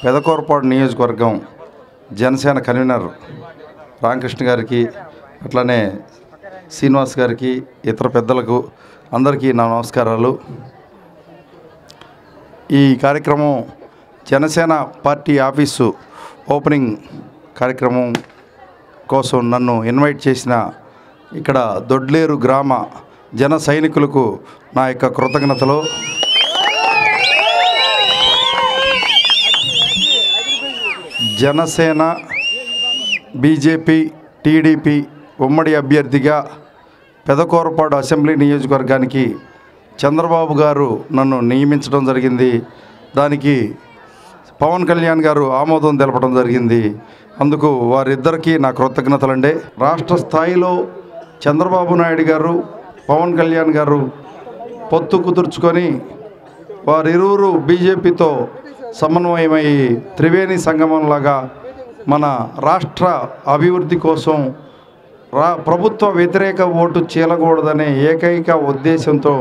పెదకూరపాడు నియోజకవర్గం జనసేన కన్వీనర్ రామకృష్ణ గారికి, అట్లానే శ్రీనివాస్ గారికి, ఇతర పెద్దలకు అందరికీ నా నమస్కారాలు. ఈ కార్యక్రమం జనసేన పార్టీ ఆఫీసు ఓపెనింగ్ కార్యక్రమం కోసం నన్ను ఇన్వైట్ చేసిన ఇక్కడ దొడ్లేరు గ్రామ జన సైనికులకు నా యొక్క కృతజ్ఞతలు. జనసేన, బీజేపీ, టీడీపీ ఉమ్మడి అభ్యర్థిగా పెదకూరపాడు అసెంబ్లీ నియోజకవర్గానికి చంద్రబాబు గారు నన్ను నియమించడం జరిగింది. దానికి పవన్ కళ్యాణ్ గారు ఆమోదం తెలపడం జరిగింది. అందుకు వారిద్దరికీ నా కృతజ్ఞతలండి. రాష్ట్ర స్థాయిలో చంద్రబాబు నాయుడు గారు, పవన్ కళ్యాణ్ గారు పొత్తు కుదుర్చుకొని వారిరువురు బీజేపీతో సమన్వయమై త్రివేణి సంగమంలాగా మన రాష్ట్ర అభివృద్ధి కోసం ప్రభుత్వ వ్యతిరేక ఓటు చీలకూడదనే ఏకైక ఉద్దేశంతో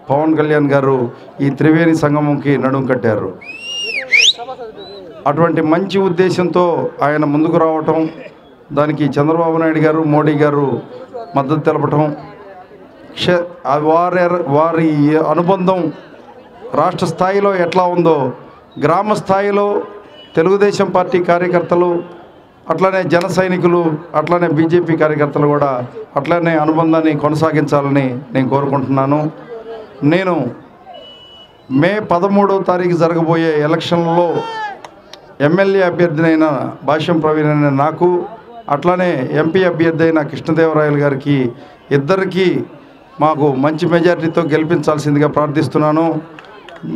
పవన్ కళ్యాణ్ గారు ఈ త్రివేణి సంగమంకి నడుం కట్టారు. అటువంటి మంచి ఉద్దేశంతో ఆయన ముందుకు రావటం, దానికి చంద్రబాబు నాయుడు గారు, మోడీ గారు మద్దతు తెలపటం, వారి అనుబంధం రాష్ట్ర స్థాయిలో ఎట్లా ఉందో గ్రామ స్థాయిలో తెలుగుదేశం పార్టీ కార్యకర్తలు, అట్లనే జన సైనికులు, అట్లనే బీజేపీ కార్యకర్తలు కూడా అట్లనే అనుబంధాన్ని కొనసాగించాలని నేను కోరుకుంటున్నాను. నేను మే 13వ తారీఖు జరగబోయే ఎలక్షన్లలో ఎమ్మెల్యే అభ్యర్థినైన భాష్యం ప్రవీణ్ అయిన నాకు, అట్లనే ఎంపీ అభ్యర్థి అయిన కృష్ణదేవరాయలు గారికి ఇద్దరికీ మాకు మంచి మెజారిటీతో గెలిపించాల్సిందిగా ప్రార్థిస్తున్నాను.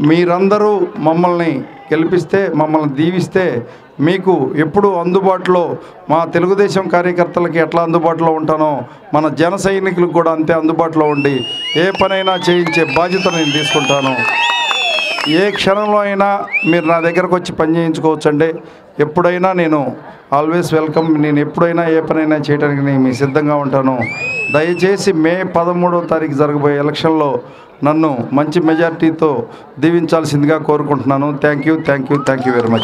మీరందరూ మమ్మల్ని గెలిపిస్తే, మమ్మల్ని దీవిస్తే మీకు ఎప్పుడు అందుబాటులో, మా తెలుగుదేశం కార్యకర్తలకి ఎట్లా అందుబాటులో ఉంటానో మన జన సైనికులకు కూడా అంతే అందుబాటులో ఉండి ఏ పనైనా చేయించే బాధ్యత నేను తీసుకుంటాను. ఏ క్షణంలో అయినా మీరు నా దగ్గరకు వచ్చి పని చేయించుకోవచ్చండి. ఎప్పుడైనా నేను ఆల్వేస్ వెల్కమ్. నేను ఎప్పుడైనా ఏ పనైనా చేయడానికి నేను మీ సిద్ధంగా ఉంటాను. దయచేసి మే 13వ తారీఖు జరగబోయే ఎలక్షన్లో నన్ను మంచి మెజార్టీతో దీవించాల్సిందిగా కోరుకుంటున్నాను. Thank you very much.